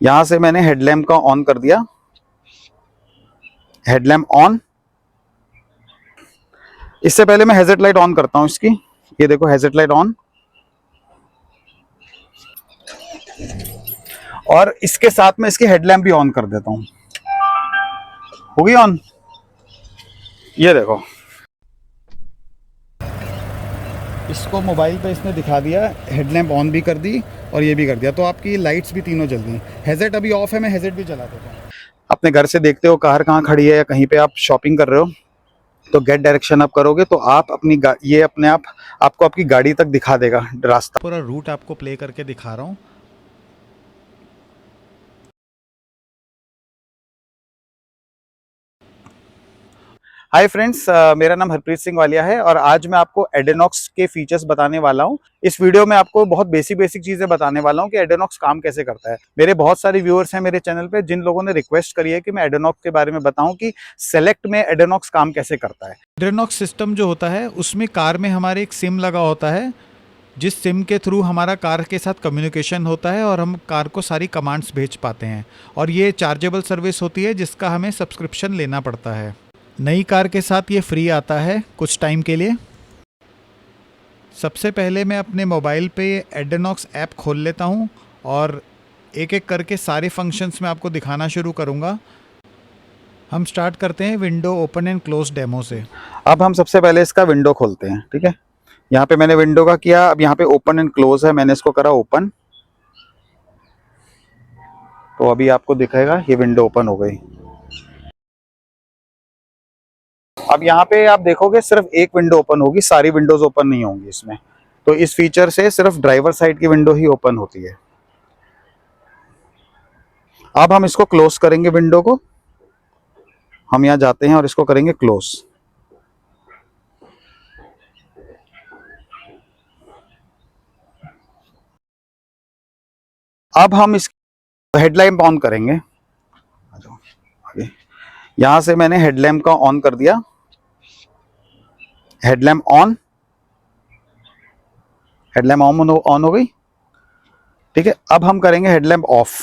यहां से मैंने हेडलैम्प का ऑन कर दिया, हेडलैम्प ऑन। इससे पहले मैं हेजर्ड लाइट ऑन करता हूं इसकी। ये देखो हेजर्ड लाइट ऑन, और इसके साथ में इसकी हेडलैम्प भी ऑन कर देता हूं। हो गई ऑन, ये देखो। इसको मोबाइल पे इसने दिखा दिया, हेडलैम्प ऑन भी कर दी और ये भी कर दिया, तो आपकी लाइट्स भी तीनों जल गई। हेजर्ड अभी ऑफ है, मैं हेजर्ड भी चला देता हूँ। अपने घर से देखते हो कार कहाँ खड़ी है, या कहीं पे आप शॉपिंग कर रहे हो, तो गेट डायरेक्शन आप करोगे तो आप अपनी ये अपने आप आपको आपकी गाड़ी तक दिखा देगा रास्ता। पूरा रूट आपको प्ले करके दिखा रहा हूँ। हाय फ्रेंड्स, मेरा नाम हरप्रीत सिंह वालिया है और आज मैं आपको एडेनॉक्स के फीचर्स बताने वाला हूं। इस वीडियो में आपको बहुत बेसिक चीजें बताने वाला हूं कि एडेनॉक्स काम कैसे करता है। मेरे बहुत सारे व्यूअर्स हैं मेरे चैनल पे जिन लोगों ने रिक्वेस्ट करी है कि मैं एडेनॉक्स के बारे में बताऊं कि सेलेक्ट में एडेनॉक्स काम कैसे करता है। एडेनॉक्स सिस्टम जो होता है उसमें कार में हमारे एक सिम लगा होता है, जिस सिम के थ्रू हमारा कार के साथ कम्युनिकेशन होता है और हम कार को सारी कमांड्स भेज पाते हैं। और ये चार्जेबल सर्विस होती है जिसका हमें सब्सक्रिप्शन लेना पड़ता है। नई कार के साथ ये फ्री आता है कुछ टाइम के लिए। सबसे पहले मैं अपने मोबाइल पे एडेनॉक्स ऐप खोल लेता हूँ और एक एक करके सारे फंक्शंस मैं आपको दिखाना शुरू करूँगा। हम स्टार्ट करते हैं window open and close demo से। अब हम सबसे पहले इसका विंडो खोलते हैं, ठीक है। यहाँ पे मैंने विंडो का किया, अब यहाँ पे ओपन एंड क्लोज है, मैंने इसको करा ओपन, तो अभी आपको दिखेगा ये विंडो ओपन हो गई। अब यहाँ पे आप देखोगे सिर्फ एक विंडो ओपन होगी, सारी विंडोज ओपन नहीं होंगी इसमें। तो इस फीचर से सिर्फ ड्राइवर साइड की विंडो ही ओपन होती है। अब हम इसको क्लोज करेंगे विंडो को। हम यहाँ जाते हैं और इसको करेंगे क्लोज। अब हम इस हेडलैम्प ऑन करेंगे। आगे यहाँ से मैंने हेडलैम्प का ऑन कर दिया, हेडलैम्प ऑन, हेडलैम्प ऑन हो गई, ठीक है। अब हम करेंगे हेडलैम्प ऑफ।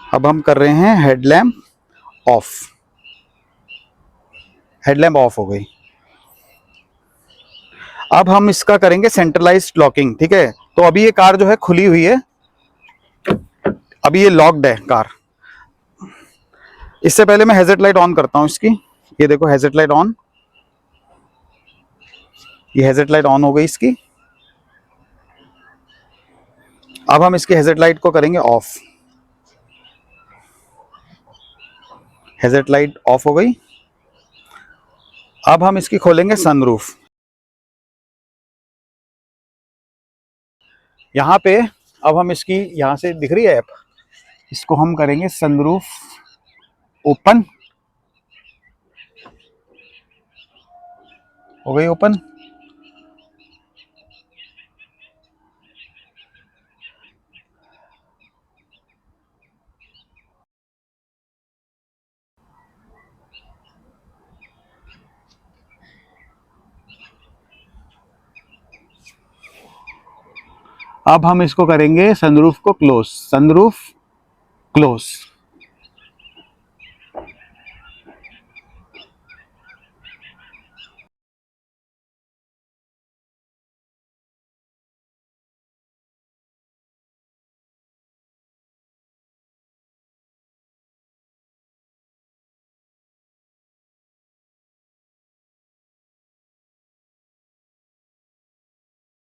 अब हम कर रहे हैं हेडलैम्प ऑफ, हेडलैम्प ऑफ हो गई। अब हम इसका करेंगे सेंट्रलाइज्ड लॉकिंग, ठीक है। तो अभी ये कार जो है खुली हुई है, अभी ये लॉक्ड है कार। इससे पहले मैं हेजर्ड लाइट ऑन करता हूं इसकी। ये देखो हेजर्ड लाइट ऑन, ये हेजर्ड लाइट ऑन हो गई इसकी। अब हम इसकी हेजर्ड लाइट को करेंगे ऑफ, हेजर्ड लाइट ऑफ हो गई। अब हम इसकी खोलेंगे सनरूफ। यहाँ पे अब हम इसकी, यहाँ से दिख रही है ऐप, इसको हम करेंगे सनरूफ ओपन, हो गई ओपन। अब हम इसको करेंगे सनरूफ को क्लोज, सनरूफ क्लोज।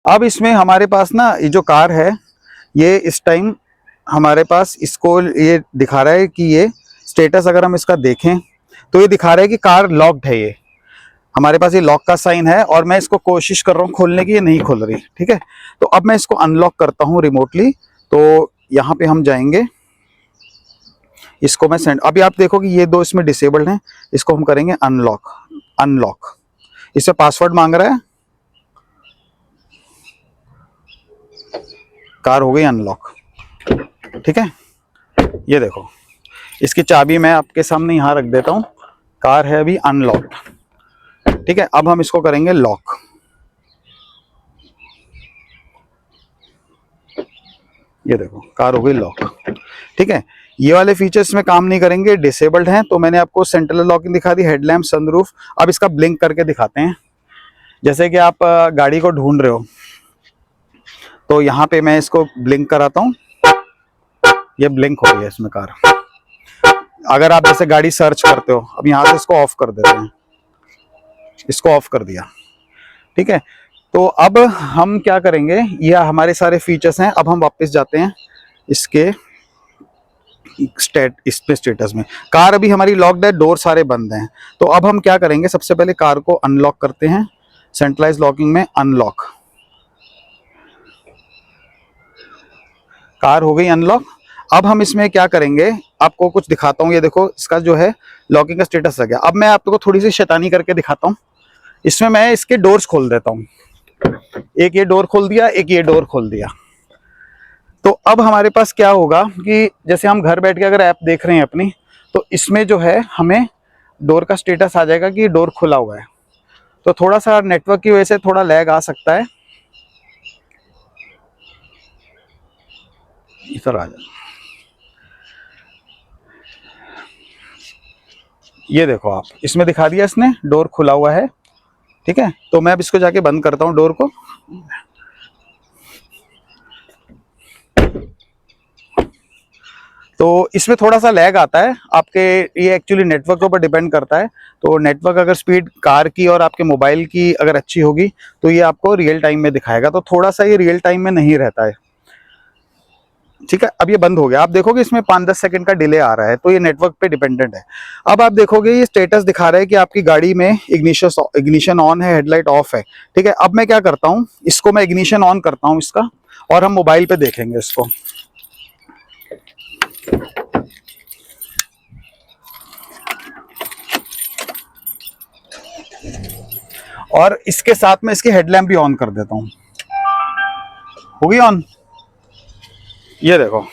अब इसमें हमारे पास ना ये जो कार है, ये इस टाइम हमारे पास इसको ये दिखा रहा है कि ये स्टेटस अगर हम इसका देखें तो ये दिखा रहा है कि कार लॉक्ड है। ये हमारे पास ये लॉक का साइन है और मैं इसको कोशिश कर रहा हूँ खोलने की, ये नहीं खुल रही, ठीक है। तो अब मैं इसको अनलॉक करता हूँ रिमोटली। तो यहाँ पे हम जाएंगे, इसको मैं सेंड, अभी आप देखो कि ये दो इसमें डिसेबल्ड हैं, इसको हम करेंगे अनलॉक, अनलॉक। इससे पासवर्ड मांग रहा है, कार हो गई अनलॉक, ठीक है। ये देखो, इसकी चाबी मैं आपके सामने यहाँ रख देता हूँ, कार है अभी अनलॉक्ड, ठीक है। अब हम इसको करेंगे लॉक। ये देखो कार हो गई लॉक। ठीक है, ये वाले फीचर्स में काम नहीं करेंगे, डिसेबल्ड हैं। तो मैंने आपको सेंट्रल लॉकिंग दिखा दी, हेडलैम्प, सनरूफ। अब इसका ब्लिंक करके दिखाते हैं। जैसे कि आप गाड़ी को ढूंढ रहे हो, तो यहाँ पे मैं इसको ब्लिंक कराता हूँ। ये ब्लिंक हो रही है इसमें कार। अगर आप जैसे गाड़ी सर्च करते हो, अब यहाँ से इसको ऑफ कर देते हैं, इसको ऑफ कर दिया। ठीक है, तो अब हम क्या करेंगे, ये हमारे सारे फीचर्स हैं। अब हम वापस जाते हैं इसके स्टेटस में। कार अभी हमारी लॉक्ड है, डोर सारे बंद हैं। तो अब हम क्या करेंगे, सबसे पहले कार को अनलॉक करते हैं। सेंट्रलाइज लॉकिंग में अनलॉक, कार हो गई अनलॉक। अब हम इसमें क्या करेंगे, आपको कुछ दिखाता हूँ। ये देखो इसका जो है लॉकिंग का स्टेटस आ गया। अब मैं आपको थोड़ी सी शैतानी करके दिखाता हूँ। इसमें मैं इसके डोर्स खोल देता हूँ। एक ये डोर खोल दिया, एक ये डोर खोल दिया। तो अब हमारे पास क्या होगा कि जैसे हम घर बैठ के अगर ऐप देख रहे हैं अपनी, तो इसमें जो है हमें डोर का स्टेटस आ जाएगा कि डोर खुला हुआ है। तो थोड़ा सा नेटवर्क की वजह से थोड़ा लैग आ सकता है। इधर आ जाए, ये देखो आप, इसमें दिखा दिया इसने डोर खुला हुआ है। ठीक है, तो मैं अब इसको जाके बंद करता हूँ डोर को। तो इसमें थोड़ा सा लैग आता है आपके, ये एक्चुअली नेटवर्क के ऊपर डिपेंड करता है। तो नेटवर्क अगर स्पीड कार की और आपके मोबाइल की अगर अच्छी होगी, तो ये आपको रियल टाइम में दिखाएगा। तो थोड़ा सा ये रियल टाइम में नहीं रहता है। ठीक है, अब ये बंद हो गया। आप देखोगे इसमें 5-10 सेकंड का डिले आ रहा है, तो ये नेटवर्क पे डिपेंडेंट है। अब आप देखोगे ये स्टेटस दिखा रहा है कि आपकी गाड़ी में इग्निशन ऑन है, हेडलाइट ऑफ है। ठीक है, अब मैं क्या करता हूँ, इसको मैं इग्निशन ऑन करता हूँ इसका, और हम मोबाइल पे देखेंगे इसको। और इसके साथ में इसकी हेडलैम्प भी ऑन कर देता हूँ। होगी ऑन, ये देखो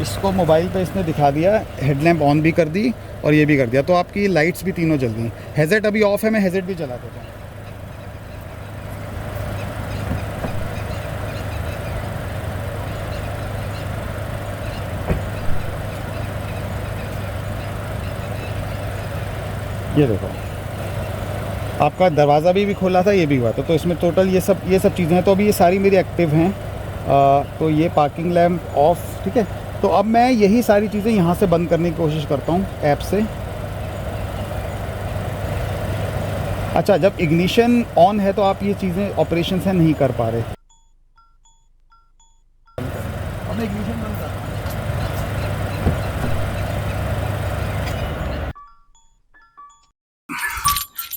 इसको मोबाइल पे इसने दिखा दिया, हेडलैम्प ऑन भी कर दी और ये भी कर दिया। तो आपकी लाइट्स भी तीनों जल गई। हेजेट अभी ऑफ है, मैं हेजेट भी जला देता हूँ। ये देखो आपका दरवाज़ा भी खोला था, ये भी हुआ था। तो इसमें टोटल ये सब चीज़ें हैं। तो अभी ये सारी मेरी एक्टिव हैं। तो ये पार्किंग लैम्प ऑफ। ठीक है, तो अब मैं यही सारी चीज़ें यहाँ से बंद करने की कोशिश करता हूँ ऐप से। अच्छा, जब इग्निशन ऑन है तो आप ये चीज़ें ऑपरेशन से नहीं कर पा रहे। अब मैं इग्निशन बंद करता हूँ।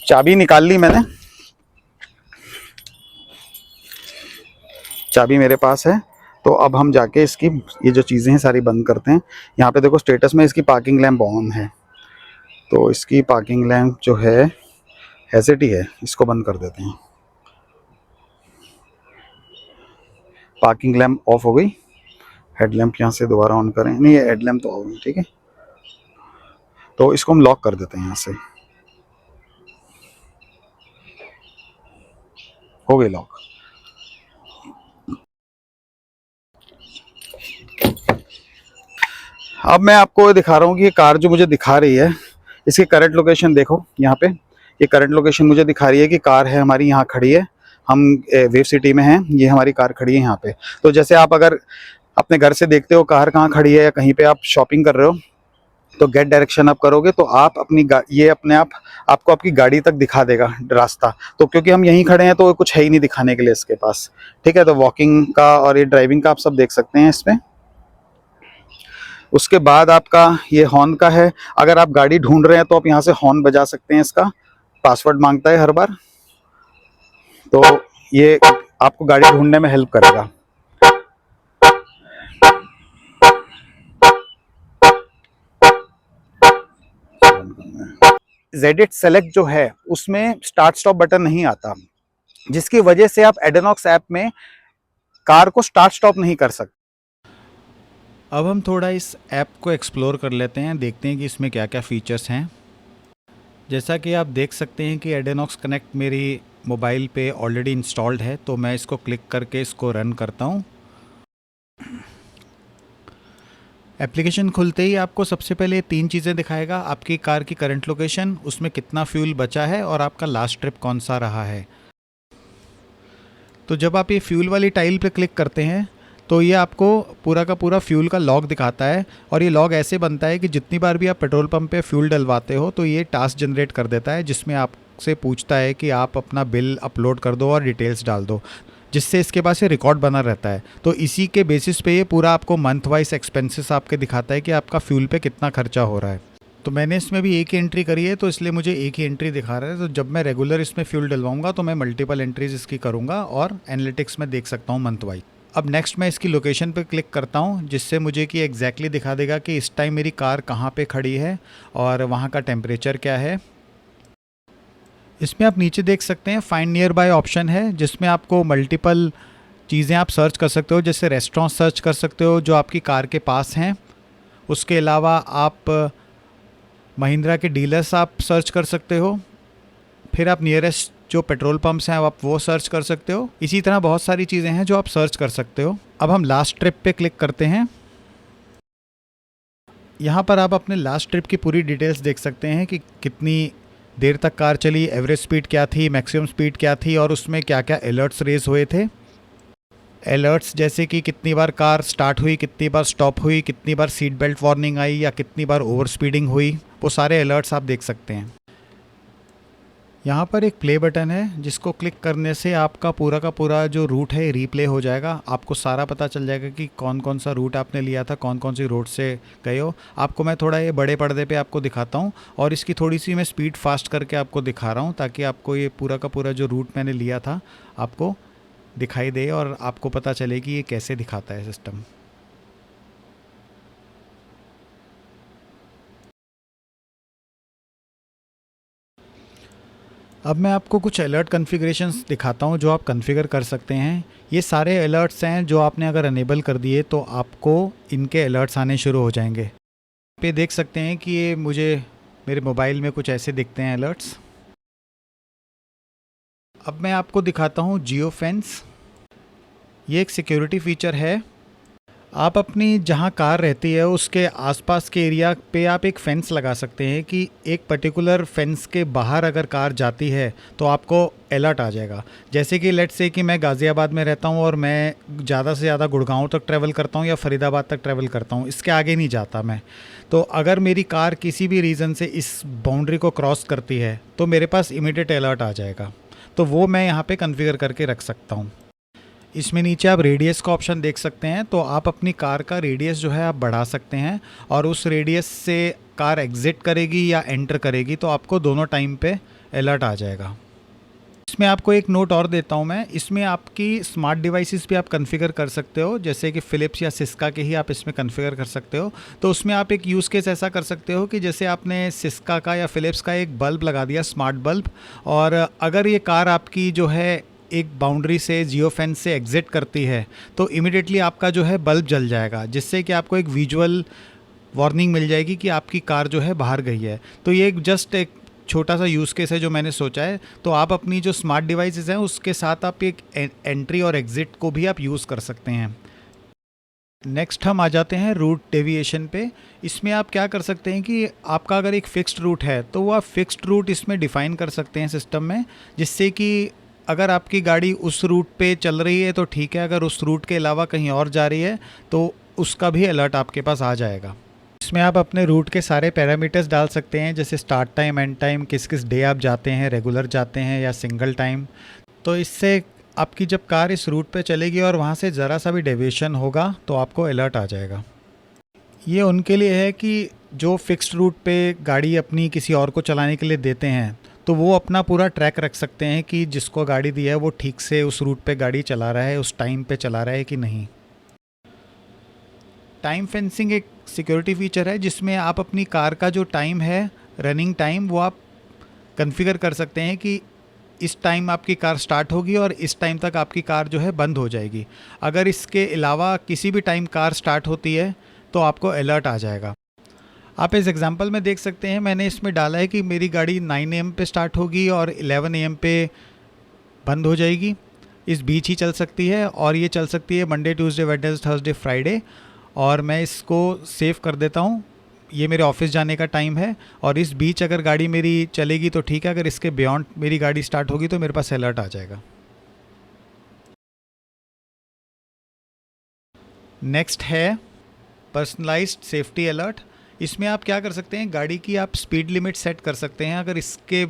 चाबी निकाल ली मैंने, चाबी मेरे पास है। तो अब हम जाके इसकी ये जो चीज़ें हैं सारी बंद करते हैं। यहाँ पे देखो स्टेटस में इसकी पार्किंग लैम्प ऑन है। तो इसकी पार्किंग लैम्प जो है हैज़ेट ही है, इसको बंद कर देते हैं। पार्किंग लैम्प ऑफ हो गई। हेडलैम्प यहाँ से दोबारा ऑन करें, नहीं ये हेडलैम्प तो ऑफ है। ठीक है, तो इसको हम लॉक कर देते हैं यहाँ से। हो गई लॉक। अब मैं आपको दिखा रहा हूँ कि ये कार जो मुझे दिखा रही है, इसकी करंट लोकेशन देखो। यहाँ पे ये करंट लोकेशन मुझे दिखा रही है कि कार है हमारी यहाँ खड़ी है। हम वेव सिटी में हैं, ये हमारी कार खड़ी है यहाँ पे। तो जैसे आप अगर अपने घर से देखते हो कार कहाँ खड़ी है, या कहीं पे आप शॉपिंग कर रहे हो, तो गेट डायरेक्शन आप करोगे तो आप अपनी ये अपने आप आपको आपकी गाड़ी तक दिखा देगा रास्ता। तो क्योंकि हम यहीं खड़े हैं तो कुछ है ही नहीं दिखाने के लिए इसके पास। ठीक है, तो वॉकिंग का और ये ड्राइविंग का आप सब देख सकते हैं इसमें। उसके बाद आपका ये हॉर्न का है। अगर आप गाड़ी ढूंढ रहे हैं तो आप यहाँ से हॉर्न बजा सकते हैं। इसका पासवर्ड मांगता है हर बार, तो ये आपको गाड़ी ढूंढने में हेल्प करेगा। ZED सेलेक्ट जो है उसमें स्टार्ट स्टॉप बटन नहीं आता, जिसकी वजह से आप एडेनॉक्स ऐप में कार को स्टार्ट स्टॉप नहीं कर सकते। अब हम थोड़ा इस ऐप को एक्सप्लोर कर लेते हैं, देखते हैं कि इसमें क्या क्या फ़ीचर्स हैं। जैसा कि आप देख सकते हैं कि एडेनॉक्स कनेक्ट मेरी मोबाइल पे ऑलरेडी इंस्टॉल्ड है, तो मैं इसको क्लिक करके इसको रन करता हूँ। एप्लीकेशन खुलते ही आपको सबसे पहले 3 चीज़ें दिखाएगा। आपकी कार की करंट लोकेशन, उसमें कितना फ्यूल बचा है और आपका लास्ट ट्रिप कौन सा रहा है। तो जब आप ये फ्यूल वाली टाइल पे क्लिक करते हैं तो ये आपको पूरा का पूरा फ्यूल का लॉग दिखाता है, और ये लॉग ऐसे बनता है कि जितनी बार भी आप पेट्रोल पंप पे फ्यूल डलवाते हो तो ये टास्क जनरेट कर देता है, जिसमें आपसे पूछता है कि आप अपना बिल अपलोड कर दो और डिटेल्स डाल दो, जिससे इसके पास ये रिकॉर्ड बना रहता है। तो इसी के बेसिस पे ये पूरा आपको मंथ वाइज एक्सपेंसेस आपके दिखाता है कि आपका फ्यूल पे कितना खर्चा हो रहा है। तो मैंने इसमें भी एक ही एंट्री करी है, तो इसलिए मुझे एक ही एंट्री दिखा रहा है। तो जब मैं रेगुलर इसमें फ्यूल डलवाऊंगा तो मैं मल्टीपल एंट्रीज इसकी करूंगा और एनालिटिक्स में देख सकता हूँ मंथ वाइज। अब नेक्स्ट मैं इसकी लोकेशन पे क्लिक करता हूँ, जिससे मुझे कि एग्जैक्टली दिखा देगा कि इस टाइम मेरी कार कहाँ पे खड़ी है और वहाँ का टेम्परेचर क्या है। इसमें आप नीचे देख सकते हैं फाइंड नियर बाय ऑप्शन है, जिसमें आपको मल्टीपल चीज़ें आप सर्च कर सकते हो, जैसे रेस्टोरेंट सर्च कर सकते हो जो आपकी कार के पास हैं। उसके अलावा आप महिंद्रा के डीलर्स आप सर्च कर सकते हो। फिर आप नियरेस्ट जो पेट्रोल पंप्स हैं आप वो सर्च कर सकते हो। इसी तरह बहुत सारी चीज़ें हैं जो आप सर्च कर सकते हो। अब हम लास्ट ट्रिप पे क्लिक करते हैं। यहाँ पर आप अपने लास्ट ट्रिप की पूरी डिटेल्स देख सकते हैं कि कितनी देर तक कार चली, एवरेज स्पीड क्या थी, मैक्सिमम स्पीड क्या थी, और उसमें क्या क्या अलर्ट्स रेज हुए थे। अलर्ट्स जैसे कि कितनी बार कार स्टार्ट हुई, कितनी बार स्टॉप हुई, कितनी बार सीट बेल्ट वार्निंग आई या कितनी बार ओवर स्पीडिंग हुई, वो सारे अलर्ट्स आप देख सकते हैं। यहाँ पर एक प्ले बटन है, जिसको क्लिक करने से आपका पूरा का पूरा जो रूट है रीप्ले हो जाएगा। आपको सारा पता चल जाएगा कि कौन कौन सा रूट आपने लिया था, कौन कौन सी रोड से गए हो। आपको मैं थोड़ा ये बड़े पर्दे पे आपको दिखाता हूँ, और इसकी थोड़ी सी मैं स्पीड फास्ट करके आपको दिखा रहा हूँ, ताकि आपको ये पूरा का पूरा जो रूट मैंने लिया था आपको दिखाई दे और आपको पता चले कि ये कैसे दिखाता है सिस्टम। अब मैं आपको कुछ अलर्ट कॉन्फ़िगरेशंस दिखाता हूँ जो आप कॉन्फ़िगर कर सकते हैं। ये सारे अलर्ट्स हैं जो आपने अगर अनेबल कर दिए तो आपको इनके अलर्ट्स आने शुरू हो जाएंगे। पे देख सकते हैं कि ये मुझे मेरे मोबाइल में कुछ ऐसे दिखते हैं अलर्ट्स। अब मैं आपको दिखाता हूँ जियो फेंस। ये एक सिक्योरिटी फीचर है। आप अपनी जहाँ कार रहती है उसके आसपास के एरिया पे आप एक फेंस लगा सकते हैं कि एक पर्टिकुलर फेंस के बाहर अगर कार जाती है तो आपको अलर्ट आ जाएगा। जैसे कि लेट्स से कि मैं गाज़ियाबाद में रहता हूँ और मैं ज़्यादा से ज़्यादा गुड़गांव तक ट्रैवल करता हूँ या फरीदाबाद तक ट्रैवल करता हूँ, इसके आगे नहीं जाता मैं। तो अगर मेरी कार किसी भी रीज़न से इस बाउंड्री को क्रॉस करती है तो मेरे पास इमीडिएट अलर्ट आ जाएगा। तो वो मैं यहाँ पर कन्फिगर करके रख सकता हूँ। इसमें नीचे आप रेडियस का ऑप्शन देख सकते हैं, तो आप अपनी कार का रेडियस जो है आप बढ़ा सकते हैं, और उस रेडियस से कार एग्ज़िट करेगी या एंटर करेगी तो आपको दोनों टाइम पे अलर्ट आ जाएगा। इसमें आपको एक नोट और देता हूं मैं, इसमें आपकी स्मार्ट डिवाइसेस भी आप कॉन्फ़िगर कर सकते हो, जैसे कि फ़िलिप्स या सिस्का के ही आप इसमें कॉन्फ़िगर कर सकते हो। तो उसमें आप एक यूज़ केस ऐसा कर सकते हो कि जैसे आपने सिस्का का या फ़िलिप्स का एक बल्ब लगा दिया, स्मार्ट बल्ब, और अगर ये कार आपकी जो है एक बाउंड्री से जियो फेंस से एग्ज़िट करती है तो इमिडिएटली आपका जो है बल्ब जल जाएगा, जिससे कि आपको एक विजुअल वार्निंग मिल जाएगी कि आपकी कार जो है बाहर गई है। तो ये जस्ट एक छोटा सा यूज़ केस है जो मैंने सोचा है। तो आप अपनी जो स्मार्ट डिवाइसेस हैं उसके साथ आप एक एंट्री और एग्ज़िट को भी आप यूज़ कर सकते हैं। नेक्स्ट हम आ जाते हैं रूट डेविएशन पे। इसमें आप क्या कर सकते हैं कि आपका अगर एक फ़िक्स्ड रूट है तो वो आप फ़िक्स्ड रूट इसमें डिफ़ाइन कर सकते हैं सिस्टम में, जिससे कि अगर आपकी गाड़ी उस रूट पे चल रही है तो ठीक है, अगर उस रूट के अलावा कहीं और जा रही है तो उसका भी अलर्ट आपके पास आ जाएगा। इसमें आप अपने रूट के सारे पैरामीटर्स डाल सकते हैं, जैसे स्टार्ट टाइम, एंड टाइम, किस किस डे आप जाते हैं, रेगुलर जाते हैं या सिंगल टाइम। तो इससे आपकी जब कार इस रूट पे चलेगी और वहाँ से ज़रा सा भी डेविएशन होगा तो आपको अलर्ट आ जाएगा। ये उनके लिए है कि जो फिक्स्ड रूट पे गाड़ी अपनी किसी और को चलाने के लिए देते हैं, तो वो अपना पूरा ट्रैक रख सकते हैं कि जिसको गाड़ी दी है वो ठीक से उस रूट पे गाड़ी चला रहा है, उस टाइम पे चला रहा है कि नहीं। टाइम फेंसिंग एक सिक्योरिटी फीचर है जिसमें आप अपनी कार का जो टाइम है, रनिंग टाइम, वो आप कॉन्फ़िगर कर सकते हैं कि इस टाइम आपकी कार स्टार्ट होगी और इस टाइम तक आपकी कार जो है बंद हो जाएगी। अगर इसके अलावा किसी भी टाइम कार स्टार्ट होती है तो आपको अलर्ट आ जाएगा। आप इस एग्जांपल में देख सकते हैं, मैंने इसमें डाला है कि मेरी गाड़ी 9 AM पे स्टार्ट होगी और 11 AM पे बंद हो जाएगी, इस बीच ही चल सकती है और ये चल सकती है Monday Tuesday Wednesday Thursday Friday. और मैं इसको सेव कर देता हूँ, ये मेरे ऑफिस जाने का टाइम है और इस बीच अगर गाड़ी मेरी चलेगी तो ठीक है, अगर इसके बियॉन्ड मेरी गाड़ी स्टार्ट होगी तो मेरे पास अलर्ट आ जाएगा। नेक्स्ट है पर्सनलाइज्ड सेफ्टी अलर्ट। इसमें आप क्या कर सकते हैं, गाड़ी की आप स्पीड लिमिट सेट कर सकते हैं। अगर इसके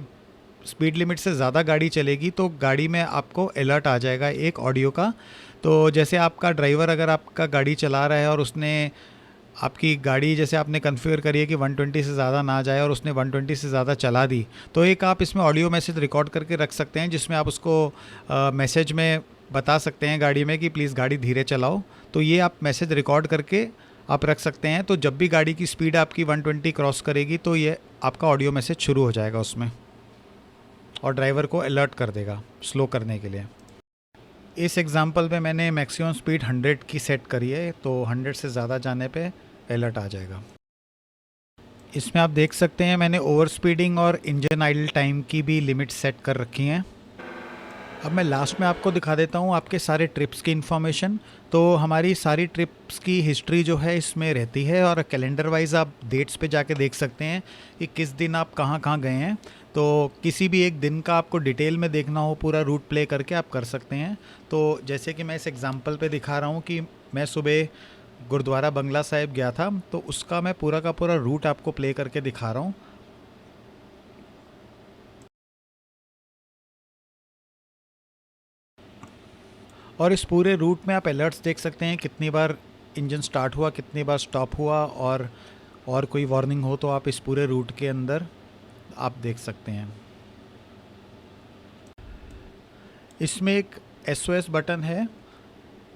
स्पीड लिमिट से ज़्यादा गाड़ी चलेगी तो गाड़ी में आपको अलर्ट आ जाएगा एक ऑडियो का। तो जैसे आपका ड्राइवर अगर आपका गाड़ी चला रहा है और उसने आपकी गाड़ी जैसे आपने कॉन्फ़िगर करी है कि 120 से ज़्यादा ना जाए और उसने 120 से ज़्यादा चला दी, तो एक आप इसमें ऑडियो मैसेज रिकॉर्ड करके रख सकते हैं जिसमें आप उसको मैसेज में बता सकते हैं गाड़ी में कि प्लीज़ गाड़ी धीरे चलाओ। तो ये आप मैसेज रिकॉर्ड करके आप रख सकते हैं। तो जब भी गाड़ी की स्पीड आपकी 120 क्रॉस करेगी तो ये आपका ऑडियो मैसेज शुरू हो जाएगा उसमें और ड्राइवर को अलर्ट कर देगा स्लो करने के लिए। इस एग्ज़ाम्पल में मैंने मैक्सिमम स्पीड 100 की सेट करी है, तो 100 से ज़्यादा जाने पे अलर्ट आ जाएगा। इसमें आप देख सकते हैं मैंने ओवर स्पीडिंग और इंजन आइडल टाइम की भी लिमिट सेट कर रखी हैं। अब मैं लास्ट में आपको दिखा देता हूँ आपके सारे ट्रिप्स की इन्फॉर्मेशन। तो हमारी सारी ट्रिप्स की हिस्ट्री जो है इसमें रहती है और कैलेंडर वाइज आप डेट्स पे जाके देख सकते हैं कि किस दिन आप कहाँ कहाँ गए हैं। तो किसी भी एक दिन का आपको डिटेल में देखना हो, पूरा रूट प्ले करके आप कर सकते हैं। तो जैसे कि मैं इस एग्ज़ाम्पल पे दिखा रहा हूँ कि मैं सुबह गुरुद्वारा बंगला साहिब गया था, तो उसका मैं पूरा का पूरा रूट आपको प्ले करके दिखा रहा हूँ। और इस पूरे रूट में आप अलर्ट्स देख सकते हैं, कितनी बार इंजन स्टार्ट हुआ, कितनी बार स्टॉप हुआ, और कोई वार्निंग हो तो आप इस पूरे रूट के अंदर आप देख सकते हैं। इसमें एक SOS बटन है,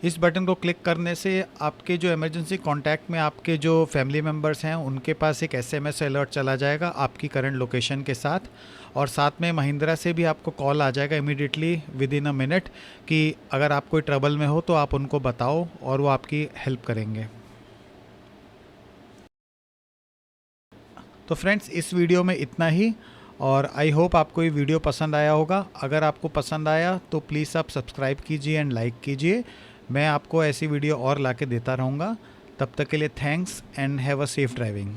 इस बटन को क्लिक करने से आपके जो इमरजेंसी कांटेक्ट में आपके जो फैमिली मेम्बर्स हैं उनके पास एक SMS अलर्ट चला जाएगा आपकी करंट लोकेशन के साथ, और साथ में महिंद्रा से भी आपको कॉल आ जाएगा immediately with in a minute कि अगर आप कोई ट्रबल में हो तो आप उनको बताओ और वो आपकी हेल्प करेंगे। तो फ्रेंड्स, इस वीडियो में इतना ही और आई होप आपको ये वीडियो पसंद आया होगा। अगर आपको पसंद आया तो प्लीज़ आप सब्सक्राइब कीजिए एंड लाइक कीजिए। मैं आपको ऐसी वीडियो और ला के देता रहूँगा। तब तक के लिए thanks and have a safe driving.